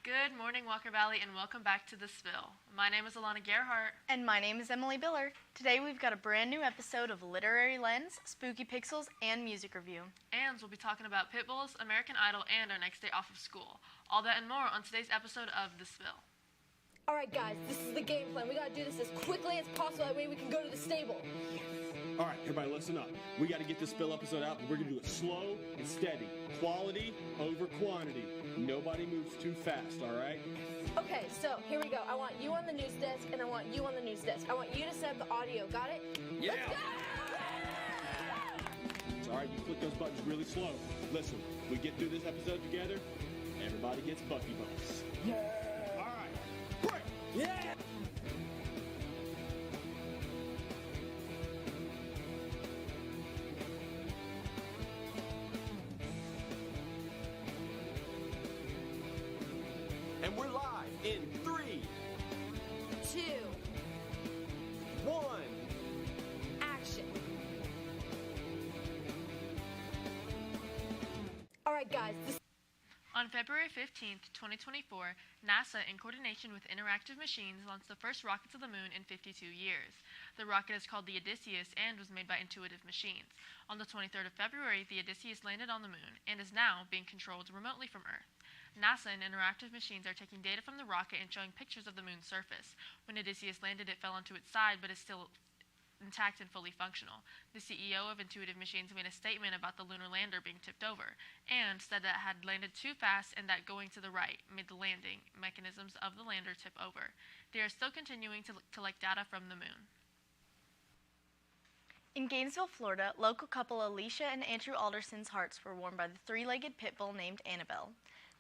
Good morning, Walker Valley, and welcome back to The Spill. My name is Alana Gerhart. And my name is Emily Biller. Today we've got a brand new episode of Literary Lens, Spooky Pixels, and Music Review. And we'll be talking about pit bulls, American Idol, and our next day off of school. All that and more on today's episode of The Spill. Alright guys, this is the game plan. We gotta do this as quickly as possible, that way we can go to the stable. Alright, everybody listen up. We gotta get this Spill episode out, and we're gonna do it slow and steady. Quality over quantity. Nobody moves too fast, alright? Okay, so here we go. I want you on the news desk, and I want you on the news desk. I want you to set up the audio, got it? Yeah! Let's go! It's alright, you click those buttons really slow. Listen, we get through this episode together, everybody gets Bucky Bucks. Yeah! Alright, break! Yeah! And we're live in 3, 2, 1. action. Alright guys, On February 15th, 2024, NASA, in coordination with Interactive Machines, launched the first rocket to the moon in 52 years. The rocket is called the Odysseus and was made by Intuitive Machines. On the 23rd of February, the Odysseus landed on the moon and is now being controlled remotely from Earth. NASA and Interactive Machines are taking data from the rocket and showing pictures of the moon's surface. When Odysseus landed, it fell onto its side, but is still intact and fully functional. The CEO of Intuitive Machines made a statement about the lunar lander being tipped over, and said that it had landed too fast and that going to the right made the landing mechanisms of the lander tip over. They are still continuing to collect data from the moon. In Gainesville, Florida, local couple Alicia and Andrew Alderson's hearts were warmed by the three-legged pit bull named Annabelle.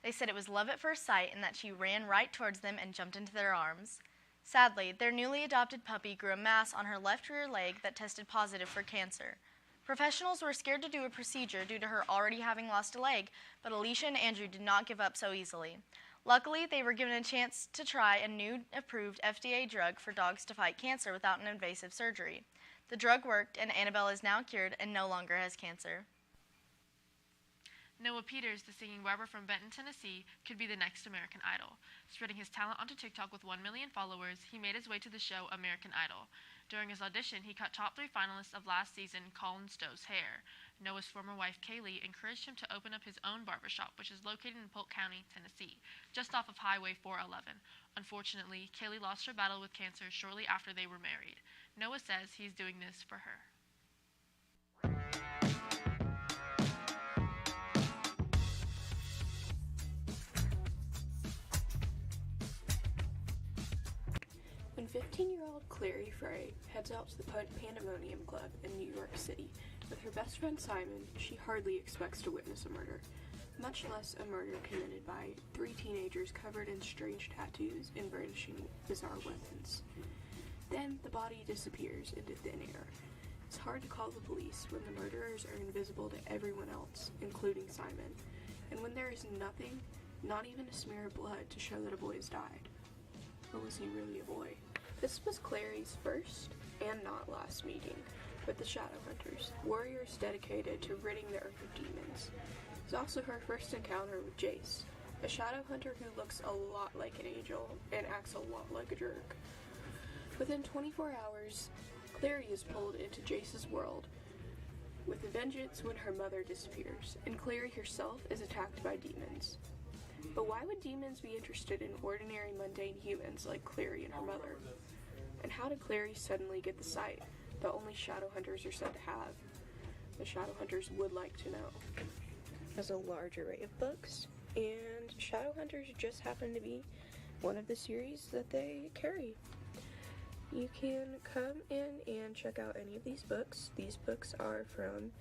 They said it was love at first sight and that she ran right towards them and jumped into their arms. Sadly, their newly adopted puppy grew a mass on her left rear leg that tested positive for cancer. Professionals were scared to do a procedure due to her already having lost a leg, but Alicia and Andrew did not give up so easily. Luckily, they were given a chance to try a new approved FDA drug for dogs to fight cancer without an invasive surgery. The drug worked, and Annabelle is now cured and no longer has cancer. Noah Peters, the singing barber from Benton, Tennessee, could be the next American Idol. Spreading his talent onto TikTok with 1 million followers, he made his way to the show American Idol. During his audition, he cut top 3 finalists of last season, Colin Stowe's hair. Noah's former wife, Kaylee, encouraged him to open up his own barbershop, which is located in Polk County, Tennessee, just off of Highway 411. Unfortunately, Kaylee lost her battle with cancer shortly after they were married. Noah says he's doing this for her. When 15-year-old Clary Frey heads out to the Pandemonium Club in New York City with her best friend Simon, she hardly expects to witness a murder, much less a murder committed by 3 teenagers covered in strange tattoos and brandishing bizarre weapons. Then the body disappears into thin air. It's hard to call the police when the murderers are invisible to everyone else, including Simon, and when there is nothing, not even a smear of blood to show that a boy has died. Or was he really a boy? This was Clary's first and not last meeting with the Shadowhunters, warriors dedicated to ridding the earth of demons. It was also her first encounter with Jace, a Shadowhunter who looks a lot like an angel and acts a lot like a jerk. Within 24 hours, Clary is pulled into Jace's world with a vengeance when her mother disappears, and Clary herself is attacked by demons. But why would demons be interested in ordinary, mundane humans like Clary and her mother? And how did Clary suddenly get the sight that only Shadowhunters are said to have? The Shadowhunters would like to know. Has a large array of books, and Shadowhunters just happen to be one of the series that they carry. You can come in and check out any of these books. These books are from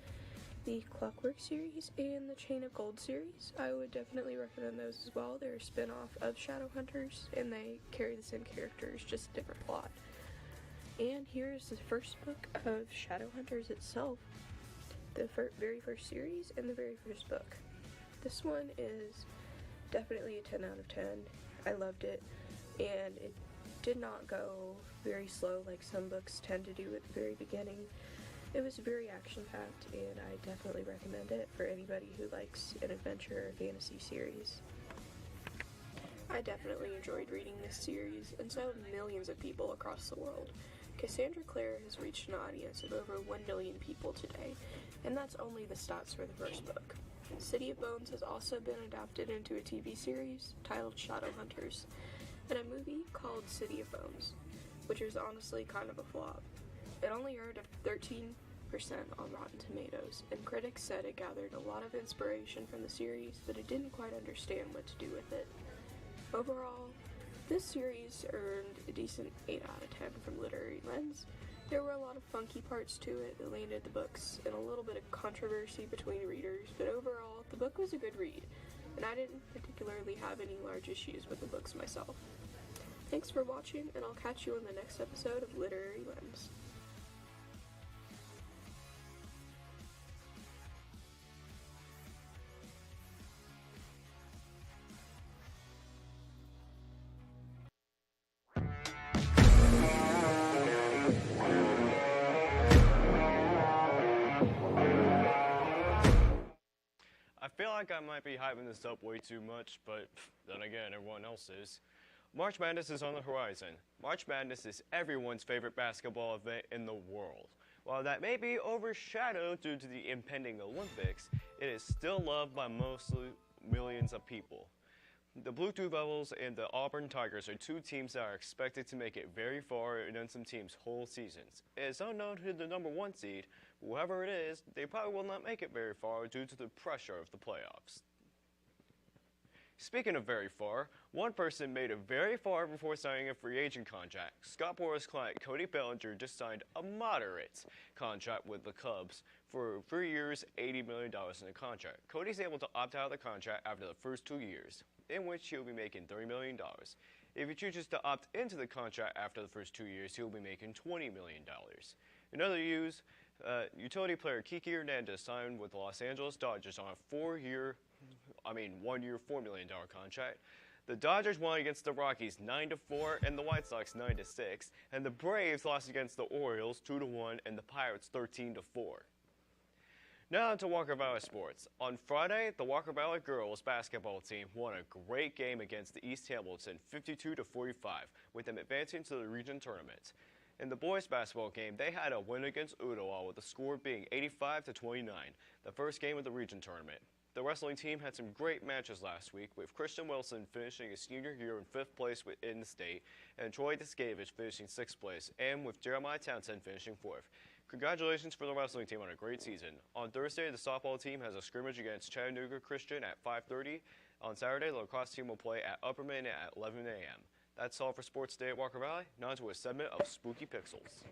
the Clockwork series and the Chain of Gold series. I would definitely recommend those as well. They're a spin-off of Shadowhunters, and they carry the same characters, just a different plot. And here's the first book of Shadowhunters itself, the very first series and the very first book. This one is definitely a 10 out of 10. I loved it, and it did not go very slow like some books tend to do at the very beginning. It was very action-packed, and I definitely recommend it for anybody who likes an adventure or fantasy series. I definitely enjoyed reading this series, and so have millions of people across the world. Cassandra Clare has reached an audience of over 1 million people today, and that's only the stats for the first book. City of Bones has also been adapted into a TV series titled Shadowhunters, and a movie called City of Bones, which is honestly kind of a flop. It only earned a 13% on Rotten Tomatoes, and critics said it gathered a lot of inspiration from the series, but it didn't quite understand what to do with it. Overall, this series earned a decent 8 out of 10 from Literary Lens. There were a lot of funky parts to it that landed the books in a little bit of controversy between readers, but overall, the book was a good read, and I didn't particularly have any large issues with the books myself. Thanks for watching, and I'll catch you in the next episode of Literary Lens. I feel like I might be hyping this up way too much, but then again, everyone else is. March Madness is on the horizon. March Madness is everyone's favorite basketball event in the world. While that may be overshadowed due to the impending Olympics, it is still loved by mostly millions of people. The Blue Devils and the Auburn Tigers are two teams that are expected to make it very far in some teams' whole seasons. It is unknown who the number 1 seed, whoever it is, they probably will not make it very far due to the pressure of the playoffs. Speaking of very far, one person made it very far before signing a free agent contract. Scott Boras' client Cody Bellinger just signed a moderate contract with the Cubs for 3 years, $80 million in a contract. Cody's able to opt out of the contract after the first 2 years, in which he'll be making $30 million. If he chooses to opt into the contract after the first 2 years, he'll be making $20 million. In other news, utility player Kiki Hernandez signed with the Los Angeles Dodgers on a 1 year, $4 million contract. The Dodgers won against the Rockies 9-4 and the White Sox 9-6, and the Braves lost against the Orioles 2-1 and the Pirates 13-4. Now to Walker Valley sports. On Friday, the Walker Valley girls basketball team won a great game against the East Hamilton 52-45, with them advancing to the region tournament. In the boys basketball game, they had a win against Ottawa with the score being 85-29, the first game of the region tournament. The wrestling team had some great matches last week, with Christian Wilson finishing his senior year in 5th place in the state, and Troy Discavage finishing 6th place, and with Jeremiah Townsend finishing 4th. Congratulations for the wrestling team on a great season. On Thursday, the softball team has a scrimmage against Chattanooga Christian at 5:30. On Saturday, the lacrosse team will play at Upperman at 11 a.m. That's all for Sports Day at Walker Valley. Now to a segment of Spooky Pixels.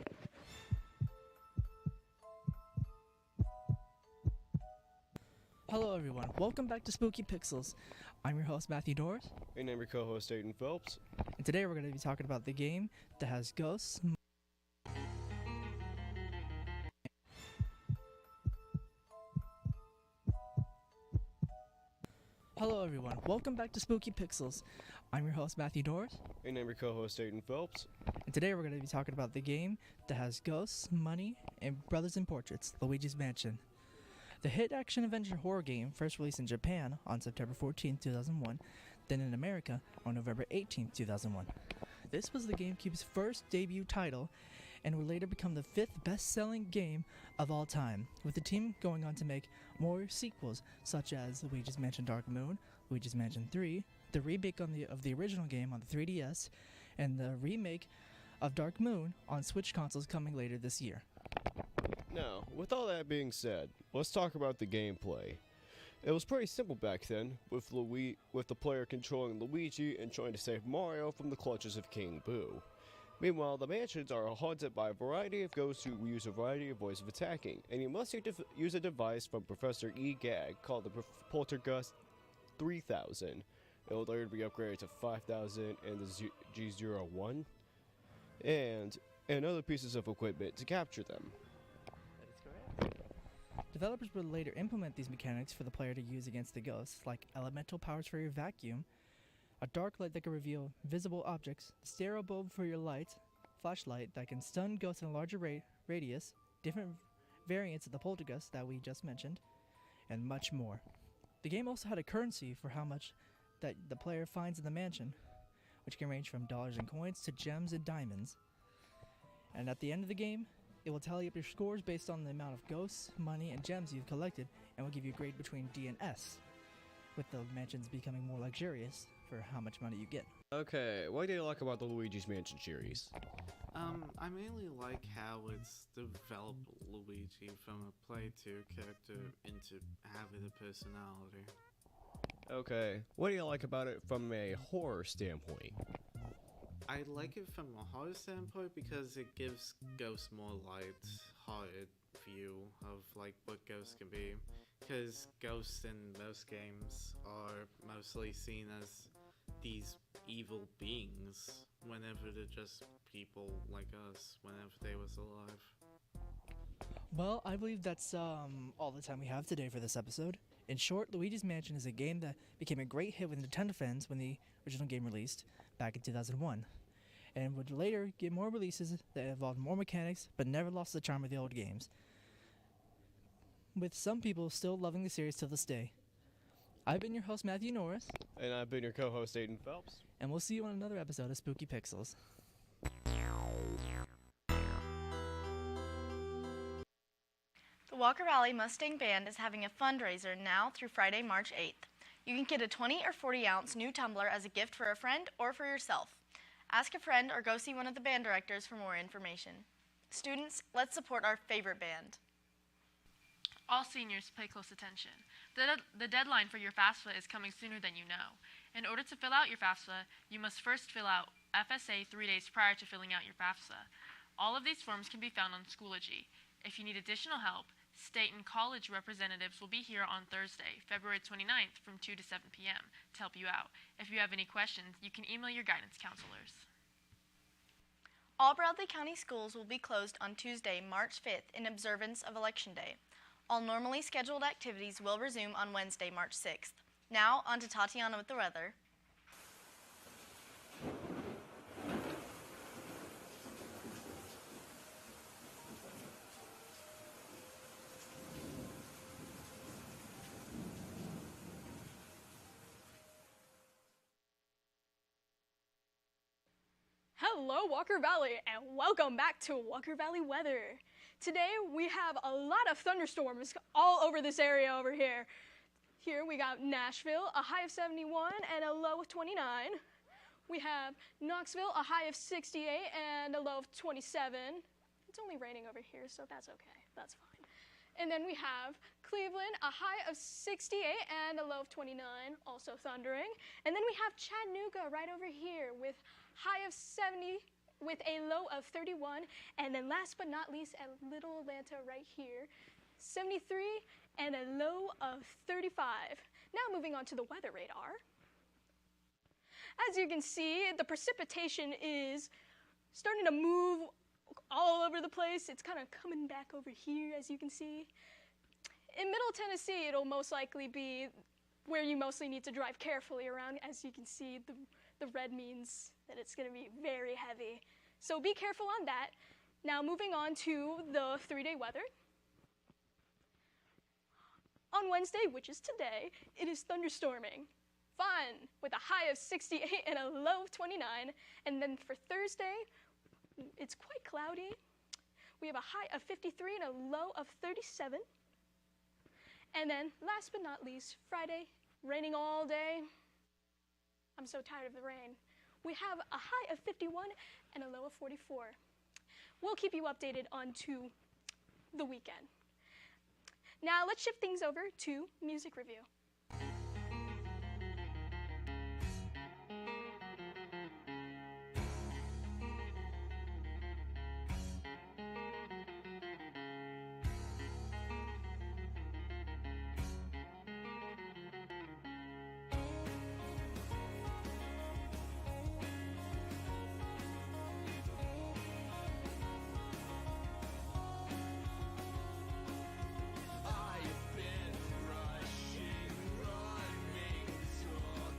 Hello everyone, welcome back to Spooky Pixels. I'm your host Matthew Doors, And I'm your co-host Aiden Phelps. and today we're going to be talking about the game that has ghosts. Hello everyone, welcome back to Spooky Pixels. I'm your host Matthew Doors, And I'm your co-host Aiden Phelps. and today we're going to be talking about the game that has ghosts, money, and brothers in portraits, Luigi's Mansion. The hit action-adventure horror game first released in Japan on September 14, 2001, then in America on November 18, 2001. This was the GameCube's first debut title and would later become the 5th best-selling game of all time, with the team going on to make more sequels such as Luigi's Mansion Dark Moon, Luigi's Mansion 3, the remake of the original game on the 3DS, and the remake of Dark Moon on Switch consoles coming later this year. Now, with all that being said, let's talk about the gameplay. It was pretty simple back then, with the player controlling Luigi and trying to save Mario from the clutches of King Boo. Meanwhile, the mansions are haunted by a variety of ghosts who use a variety of ways of attacking, and you must use a device from Professor E. Gag called the Poltergust 3000. It will later be upgraded to 5000 and the G01, and other pieces of equipment to capture them. Developers would later implement these mechanics for the player to use against the ghosts, like elemental powers for your vacuum, a dark light that can reveal visible objects, stereo bulb for your light, flashlight that can stun ghosts in a larger radius, different variants of the poltergust that we just mentioned, and much more. The game also had a currency for how much that the player finds in the mansion, which can range from dollars and coins to gems and diamonds. And at the end of the game, it will tally up your scores based on the amount of ghosts, money, and gems you've collected, and will give you a grade between D and S, with the mansions becoming more luxurious for how much money you get. Okay, what do you like about the Luigi's Mansion series? I mainly like how it's developed Luigi from a Play 2 character into having a personality. Okay, what do you like about it from a horror standpoint? I like it from a horror standpoint because it gives ghosts more light-hearted view of like what ghosts can be. Because ghosts in most games are mostly seen as these evil beings whenever they're just people like us whenever they was alive. Well, I believe that's all the time we have today for this episode. In short, Luigi's Mansion is a game that became a great hit with Nintendo fans when the original game released back in 2001, and would later get more releases that involved more mechanics but never lost the charm of the old games, with some people still loving the series till this day. I've been your host, Matthew Norris, And I've been your co-host, Aiden Phelps. and we'll see you on another episode of Spooky Pixels. The Walker Valley Mustang Band is having a fundraiser now through Friday, March 8th. You can get a 20 or 40 ounce new tumbler as a gift for a friend or for yourself. Ask a friend or go see one of the band directors for more information. Students, let's support our favorite band. All seniors, pay close attention. The deadline for your FAFSA is coming sooner than you know. In order to fill out your FAFSA, you must first fill out FSA 3 days prior to filling out your FAFSA. All of these forms can be found on Schoology. If you need additional help, state and college representatives will be here on Thursday, February 29th from 2 to 7 p.m. to help you out. If you have any questions, you can email your guidance counselors. All Bradley County schools will be closed on Tuesday, March 5th in observance of Election Day. All normally scheduled activities will resume on Wednesday, March 6th. Now, on to Tatiana with the weather. Hello, Walker Valley, and welcome back to Walker Valley Weather. Today, we have a lot of thunderstorms all over this area over here. Here we got Nashville, a high of 71 and a low of 29. We have Knoxville, a high of 68 and a low of 27. It's only raining over here, so that's okay. That's fine. And then we have Cleveland, a high of 68 and a low of 29, also thundering. And then we have Chattanooga right over here with high of 70 with a low of 31. And then last but not least, at Little Atlanta right here, 73 and a low of 35. Now moving on to the weather radar. As you can see, the precipitation is starting to move all over the place. It's kind of coming back over here, as you can see. In Middle Tennessee, it'll most likely be where you mostly need to drive carefully around. As you can see, the red means that it's going to be very heavy. So be careful on that. Now moving on to the 3-day weather. On Wednesday, which is today, it is thunderstorming. Fun, with a high of 68 and a low of 29. And then for Thursday, it's quite cloudy. We have a high of 53 and a low of 37. And then last but not least, Friday, raining all day. I'm so tired of the rain. We have a high of 51 and a low of 44. We'll keep you updated on to the weekend. Now let's shift things over to music review.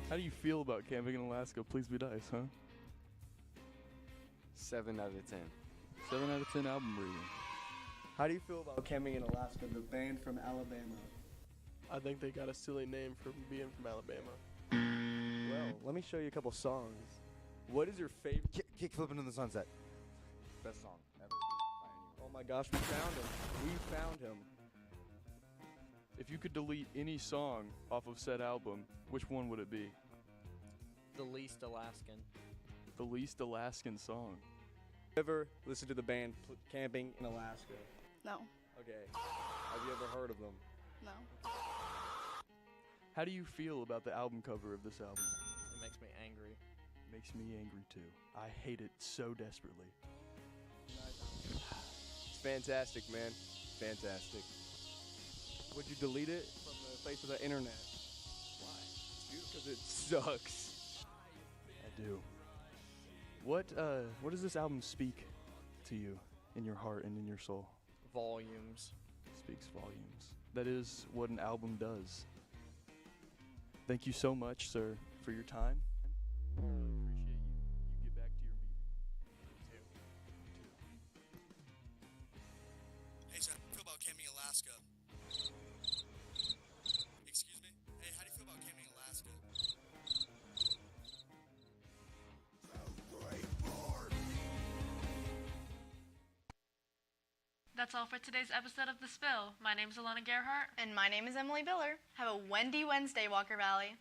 How do you feel about camping in Alaska? Please be nice, huh? 7 out of 10. 7 out of 10 album rating. How do you feel about camping in Alaska, the band from Alabama? I think they got a silly name for being from Alabama. me show you a couple songs. What is your favorite? Kick Flippin' in the Sunset. Best song ever. Oh my gosh, we found him. We found him. If you could delete any song off of said album, which one would it be? The Least Alaskan. The Least Alaskan song. Ever listen to the band Camping in Alaska? No. Okay. Have you ever heard of them? No. How do you feel about the album cover of this album? It makes me angry. Makes me angry too. I hate it so desperately. It's fantastic, man. Fantastic. Would you delete it from the face of the internet? Why? Because it sucks. I do. What does this album speak to you in your heart and in your soul? Volumes. It speaks volumes. That is what an album does. Thank you so much, sir, for your time. Appreciate you. You get back to your meeting. Hey, so how do you feel about camping in Alaska? Excuse me? Hey, how do you feel about camping in Alaska? That's all for today's episode of The Spill. My name's Alana Gerhart. And my name is Emily Biller. Have a Wendy Wednesday, Walker Valley.